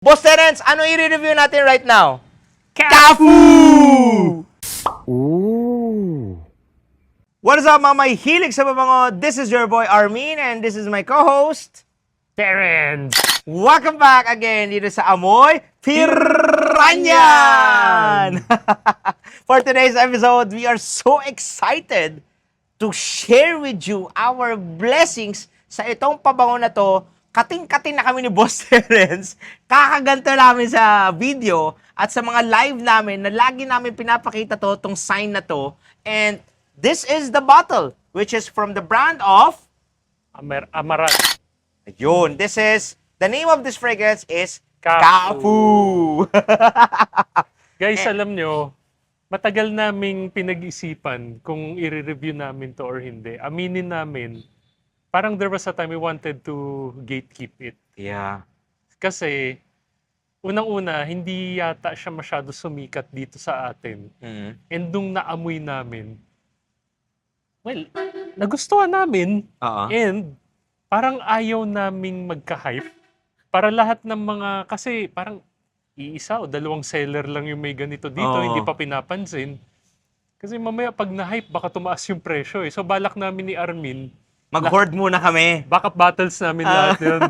Boss Terence, ano i-review natin right now? Kafu! Ooh. What is up mga may hilig sa babango? This is your boy Armin and this is my co-host Terence! Welcome back again dito sa Amoy Piranyan! For today's episode, we are so excited to share with you our blessings sa itong pabango na to. Kating-kating na kami ni Boss Terence. Kakaganto namin sa video at sa mga live namin na lagi namin pinapakita to, tong sign na to. And this is the bottle, which is from the brand of... Amaranth. Yun, this is... The name of this fragrance is Kafu. Kafu. Guys, alam nyo, matagal naming pinag-isipan kung i-review namin to or hindi. Aminin namin, parang there was a time we wanted to gatekeep it. Yeah. Kasi, unang-una, hindi yata siya masyado sumikat dito sa atin. Mm. And nung naamoy namin, well, nagustuhan namin. Oo. And parang ayaw naming magka-hype. Para lahat ng mga, kasi parang iisa o dalawang seller lang yung may ganito dito, Oo. hindi pa pinapansin. Kasi mamaya pag na-hype, baka tumaas yung presyo eh. So balak namin ni Armin, Mag-hoard muna kami. backup bottles namin lahat yun.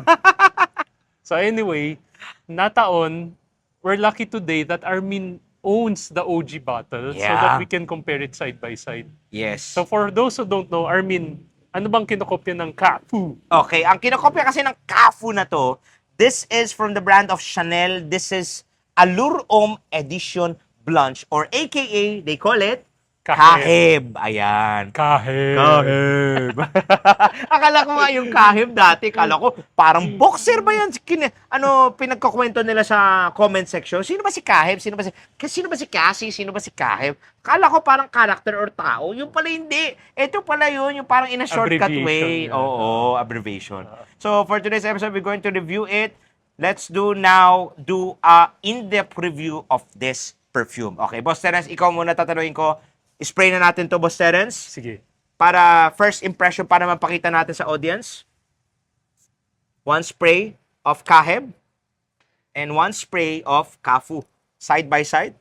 So anyway, nataon, we're lucky today that Armin owns the OG bottle so Yeah. that we can compare it side by side. Yes. So for those who don't know, Armin, ano bang kinokopya ng Kafu? Okay, ang kinokopya kasi ng Kafu na to, this is from the brand of Chanel. This is Allure Homme Edition Blanche or AKA, they call it Kahib. Ayan. Kahib. Akala ko nga yung kahib dati, akala ko parang boxer ba yan? Pinagkukwento nila sa comment section. Sino ba si Kahib? Sino ba si Cassie? Sino ba si Kahib? Akala ko parang character or tao. Yung pala hindi. Ito pala yun, yung parang in a shortcut way. Abbreviation, yeah. Oo, abbreviation. So for today's episode, we're going to review it. Let's do a in-depth review of this perfume. Okay, Boss Terence, ikaw muna tatanungin ko. Spray na natin to, Boss Terence. Sige. Para first impression, para mapakita natin sa audience. One spray of Kahib and one spray of Kafu. Side by side.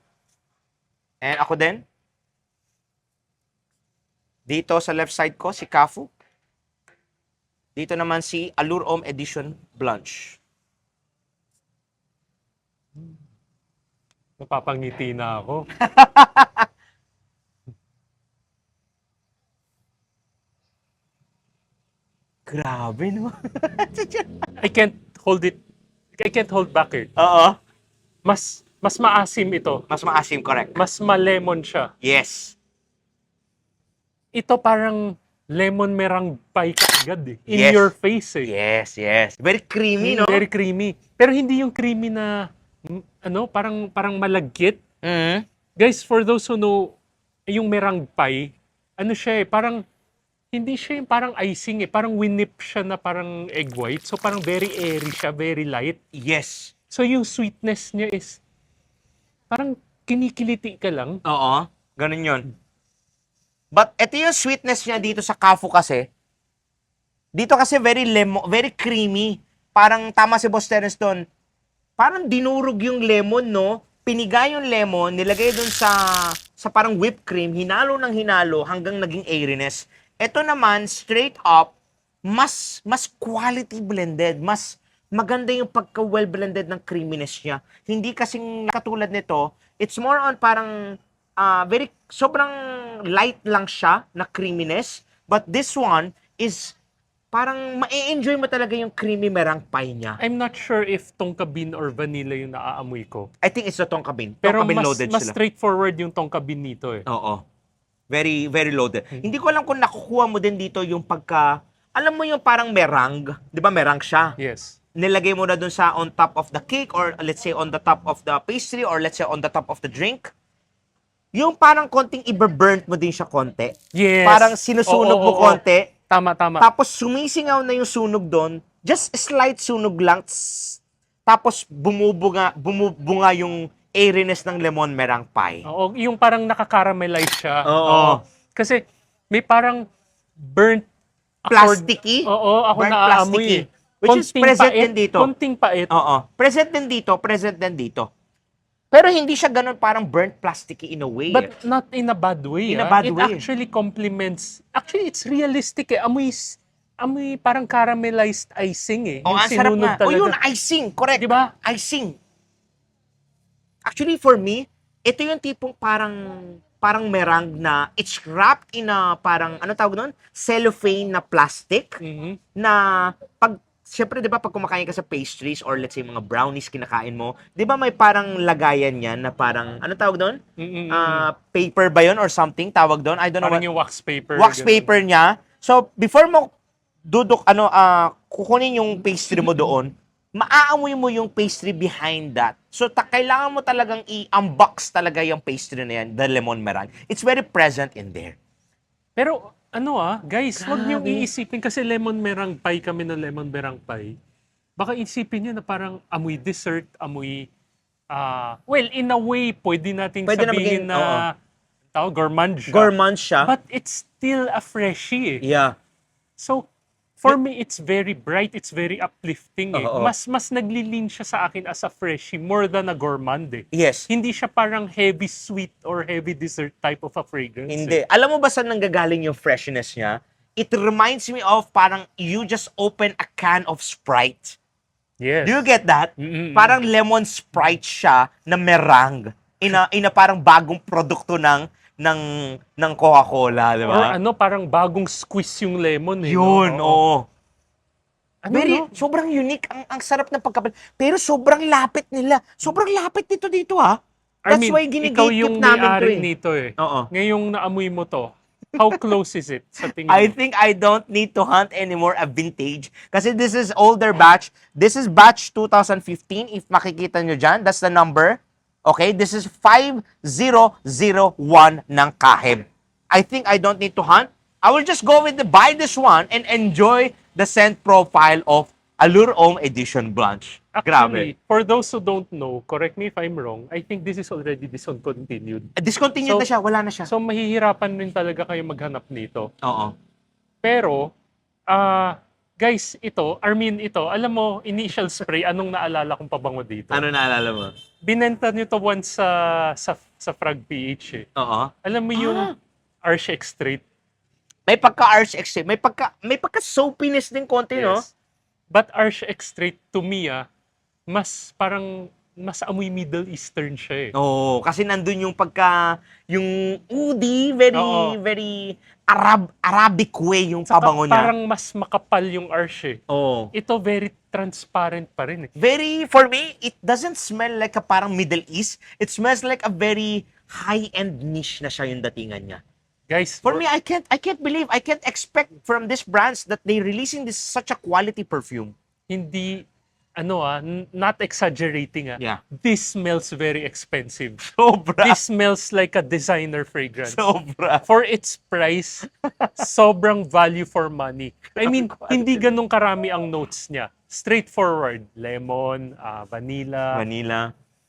And ako din. Dito sa left side ko, si Kafu. Dito naman si Allure Homme Edition Blanche. Napapangiti na ako. Grabe, no? I can't hold back it. Oo. Mas maasim ito. Mas maasim, correct. Mas ma-lemon siya. Yes. Ito parang lemon merang pie kaagad eh. In Yes. your face eh. Yes, yes. Very creamy, no? Very creamy. Pero hindi yung creamy na parang malagkit. Mm. Guys, for those who know, yung merang pie, ano siya eh, parang hindi siya yung parang icing eh. Parang winip siya na parang egg white. So parang very airy siya, very light. Yes. So yung sweetness niya is parang kinikiliti ka lang. Oo. Ganun yun. But ito yung sweetness niya dito sa Kafu kasi. Dito kasi very creamy. Parang tama si Boss Terence doon. Parang dinurog yung lemon, no? Piniga yung lemon, nilagay doon sa parang whipped cream, hinalo ng hinalo hanggang naging airiness. Ito naman, straight up, mas quality blended. Mas maganda yung pagka-well blended ng creaminess niya. Hindi kasing katulad nito, it's more on parang sobrang light lang siya na creaminess. But this one is parang ma-enjoy mo talaga yung creamy merang pie niya. I'm not sure if tongka bean or vanilla yung naaamoy ko. I think it's the tonka bean. Pero Tonka bean mas loaded sila. straightforward yung tongka bean nito eh. Oo. Very, very loaded. Hindi ko alam kung nakukuha mo din dito yung alam mo yung parang meringue. Di ba meringue siya? Yes. Nilagay mo na dun sa on top of the cake or let's say on the top of the pastry or let's say on the top of the drink. Yung parang konting ibe-burnt mo din siya konti. Yes. Parang sinusunog mo Oo. konti. Tama. Tapos sumisingaw na yung sunog doon. Just slight sunog lang. Tss. Tapos bumubunga yung airiness ng lemon merang pie. Oo, yung parang nakakaramelize siya. Oo. Kasi may parang burnt Plasticky? Oo, ako Burnt naaamoy plasticky. eh. Which is present pait, din dito. konting pait. Oo. Present din dito. Pero hindi siya ganun parang burnt plasticky in a way. But not in a bad way. In a bad It way. actually complements. Actually, it's realistic eh. Amoy parang caramelized icing eh. Oh, Yung ang sarap sinunod nga. Oh, yun, talaga. icing. Correct. Di ba? Icing. Actually, for me, ito yung tipong parang meringue na it's wrapped in a parang, ano tawag nun? Cellophane na plastic Mhm. na syempre, di ba, pag kumakain ka sa pastries or let's say mga brownies kinakain mo, di ba may parang lagayan yan na parang, ano tawag doon? Mm-mm. Paper ba yun or something tawag doon? I don't know Parang what. yung wax paper. Wax ganun. paper niya. So, before mo kukunin yung pastry mo doon, maaamoy mo yung pastry behind that. So, kailangan mo talagang i-unbox talaga yung pastry na yan, the lemon meringue. It's very present in there. Pero guys, wag niyong Grabe. iisipin kasi lemon meringue pie kami na lemon meringue pie. Baka isipin niyo na parang amoy dessert, amoy well, in a way, pwede nating Pwede na sabihin maging- na gourmand siya. Gourmand siya. But it's still a freshie eh. Yeah. So, for me, it's very bright, it's very uplifting eh. Oo. Mas naglilin siya sa akin as a freshie more than a gourmand eh. Yes. Hindi siya parang heavy sweet or heavy dessert type of a fragrance. Hindi. Alam mo ba saan nanggagaling yung freshness niya? It reminds me of parang you just open a can of Sprite. Yes. Do you get that? Mm-mm. Parang lemon Sprite siya na meringue. In a parang bagong produkto ng Coca-Cola, di Or ba? parang bagong squeeze yung lemon eh. Yun, no? oo. Ano, no? Sobrang unique. Ang sarap ng pagkapal. Pero sobrang lapit nila. Sobrang lapit dito ha. I That's mean, why ikaw ginigate yung namin to may-ari eh. nito eh. Oo. Ngayong naamoy mo to, how close is it sa tingin I mo? think I don't need to hunt anymore a vintage kasi this is older batch. This is batch 2015 if makikita nyo dyan. That's the number. Okay, this is 5001 ng Kaheb. I think I don't need to hunt. I will just go with buy this one and enjoy the scent profile of Allure Homme Edition Blanche. Actually, Grabe. for those who don't know, correct me if I'm wrong, I think this is already discontinued. Discontinued So- na siya, wala na siya. So, mahihirapan rin talaga kayo maghanap nito. Oo. Pero, guys, ito, alam mo, initial spray, anong naalala kong pabango dito? Ano naalala mo? Binenta nyo to once sa Frag PH eh. Oo. Alam mo yung Arch Extrait? May pagka-arch extreme, may pagka-soapiness din konti, no? Yes. But Arch Extrait, to me, mas amoy Middle Eastern siya eh. Oo, kasi nandun yung yung udi, Oo. very Arabic way yung Saka pabango niya. parang mas makapal yung Arch eh. Oo. Ito very transparent pa rin eh. For me, it doesn't smell like a parang Middle East. It smells like a very high-end niche na siya yung datingan niya. Guys, For me, I can't believe, I can't expect from these brands that they releasing this such a quality perfume. hindi, not exaggerating Yeah. This smells very expensive. Sobra. This smells like a designer fragrance. Sobra. For its price, sobrang value for money. I mean, hindi ganun karami ang notes niya. Straightforward. Lemon, vanilla. Vanilla.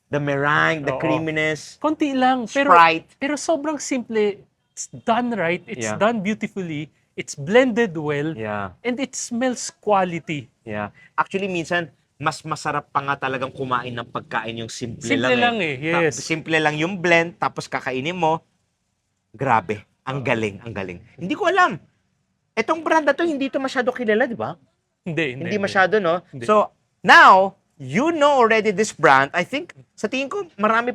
The meringue, the Oo. creaminess. Konti lang. Pero, Sprite. pero sobrang simple. It's done right. It's Yeah. done beautifully. It's blended well. Yeah. And it smells quality. Yeah. Actually, minsan, mas masarap pa nga talagang kumain ng pagkain yung simple, Simple lang eh, yes. Simple lang yung blend, tapos kakainin mo. Grabe. Ang galing, ang galing. Hindi ko alam. Etong brand na to, hindi to masyado kilala, di ba? Hindi. Hindi masyado, no? Hindi. So, now, you know already this brand. I think, sa tingin ko, marami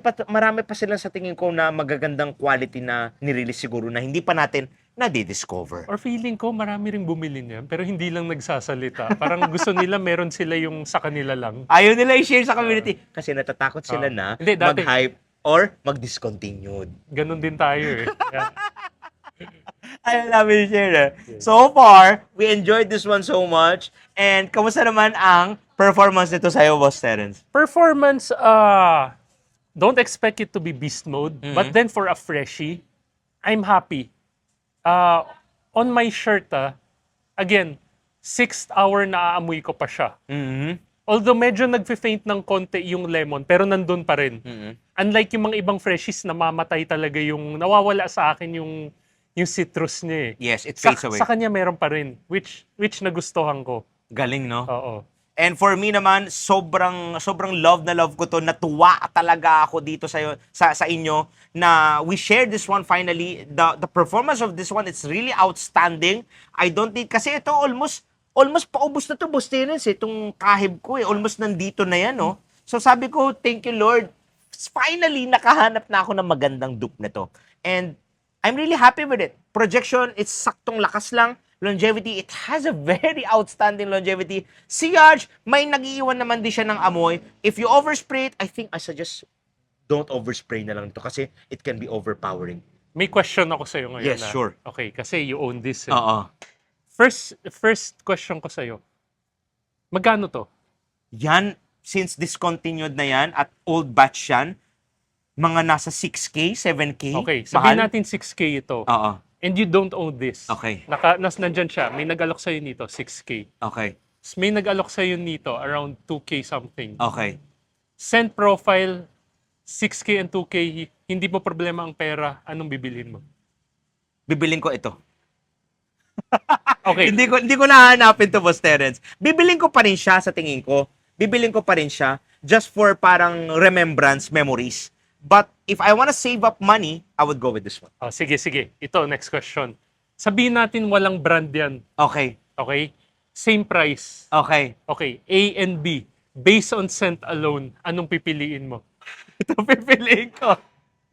pa sila sa tingin ko na magagandang quality na nirelease siguro na hindi pa natin na-discover. Or feeling ko, marami ring bumili niyan, pero hindi lang nagsasalita. Parang gusto nila, meron sila yung sa kanila lang. Ayaw nila i-share sa community kasi natatakot sila na Hindi, dati- mag-hype or mag-discontinued. Ganon din tayo eh. Kaya, Ayaw namin i-share eh. So far, we enjoyed this one so much. And kamusta naman ang performance nito sa'yo, Boss Terence? performance, don't expect it to be beast mode. But then for a freshie, I'm happy. On my shirt, again, 6th hour na aamoy ko pa siya. Mm-hmm. Although medyo nagfe-faint ng konti yung lemon, pero nandun pa rin. Unlike yung mga ibang freshies na mamatay talaga yung, nawawala sa akin yung citrus niya eh. Yes, it Sa, fades away. sa kanya meron pa rin, which nagustuhan ko. Galing, no? Oo. And for me naman, sobrang love na love ko to. Natuwa talaga ako dito sa inyo na we shared this one finally. The performance of this one, it's really outstanding. I don't think, kasi ito almost paubos na to, Boss Terence, itong kahib ko almost nandito na yan, no? So sabi ko, thank you Lord. Finally, nakahanap na ako ng magandang dupe na to. And I'm really happy with it. Projection, it's saktong lakas lang. Longevity, it has a very outstanding longevity. Si Yarj, may nag-iiwan naman din siya ng amoy. If you overspray it, I think I suggest don't overspray na lang ito kasi it can be overpowering. May question ako sa'yo ngayon. Yes, sure. Okay, kasi you own this. Eh. Oo. First question ko sa'yo. Magkano to? Yan, since discontinued na yan at old batch yan, mga nasa 6K, 7K. Okay, sabihin mahal. natin 6K ito. Oo. And you don't own this. Okay. Nandyan siya. May nag-alok sa'yo nito, 6K. Okay. May nag-alok sa'yo nito, around 2K something. Okay. Scent profile, 6K and 2K, hindi mo problema ang pera, anong bibilhin mo? Bibiling ko ito. Okay. Hindi ko nahanapin to, Boss Terence. Bibiling ko pa rin siya sa tingin ko. Bibiling ko pa rin siya just for parang remembrance, memories. But if I want to save up money, I would go with this one. Oh, sige. Ito, next question. Sabihin natin walang brand yan. Okay. Okay? Same price. Okay. Okay, A and B. Based on scent alone, anong pipiliin mo? Ito pipiliin ko.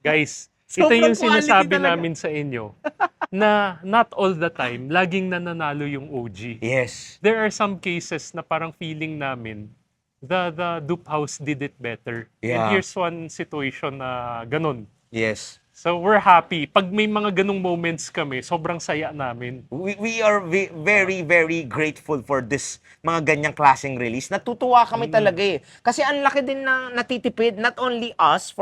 Guys, Sobrang ito yung quality sinasabi talaga. namin sa inyo na not all the time, laging nananalo yung OG. Yes. There are some cases na parang feeling namin the dupe house did it better. Yeah. And here's one situation na ganun. Yes. So we're happy. Pag may mga ganung moments kami, sobrang saya namin. We are very, very grateful for this mga ganyang klaseng release. Natutuwa kami talaga eh. Kasi ang laki din na natitipid, not only us,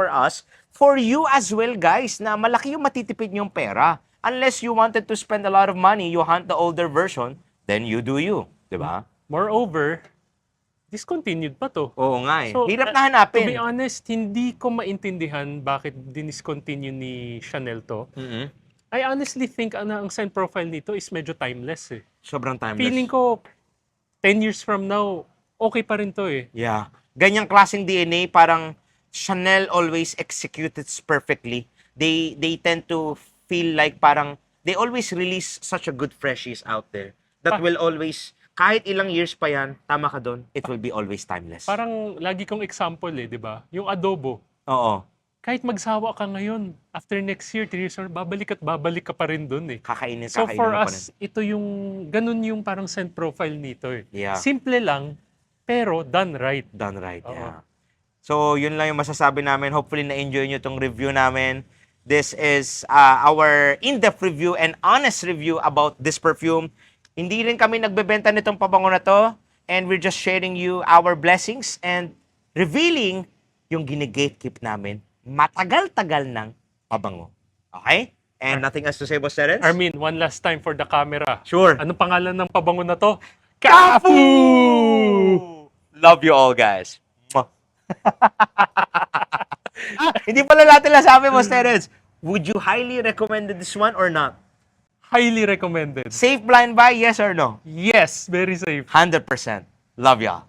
for you as well, guys, na malaki yung matitipid yung pera. Unless you wanted to spend a lot of money, you hunt the older version, then you do you. Diba? Moreover, discontinued pa to. Oo nga eh. So, Hirap na To be hanapin. honest, hindi ko maintindihan bakit diniscontinue ni Chanel to. Mhm. I honestly think ang scent profile nito is medyo timeless eh. Sobrang timeless. Feeling ko, 10 years from now, okay pa rin to eh. Yeah. Ganyang klaseng DNA, parang Chanel always executes it perfectly. They tend to feel like parang they always release such a good freshies out there that will always, kahit ilang years pa yan, tama ka doon, it will be always timeless. Parang lagi kong example eh, di ba? Yung adobo. Oo. Kahit magsawa ka ngayon, after next year, 3 years, babalik ka pa rin dun eh. Kakainin So for mo pa rin. us, ito yung, ganun yung parang scent profile nito eh. Yeah. Simple lang, pero done right. Done right, Oo. yeah. So, yun lang yung masasabi namin. Hopefully, na-enjoy nyo itong review namin. This is our in-depth review and honest review about this perfume. Hindi rin kami nagbebenta nitong pabango na to. And we're just sharing you our blessings and revealing yung gine-gatekeep namin matagal-tagal ng pabango. Okay? And nothing else to say, Boss Terence? Armin, one last time for the camera. Sure. Anong pangalan ng pabango na to? Kafu! Love you all, guys. Mwah. Hindi pala natin nasabi, Boss Terence. Would you highly recommend this one or not? Highly recommended. Safe blind buy, yes or no? Yes, very safe. 100%. Love y'all.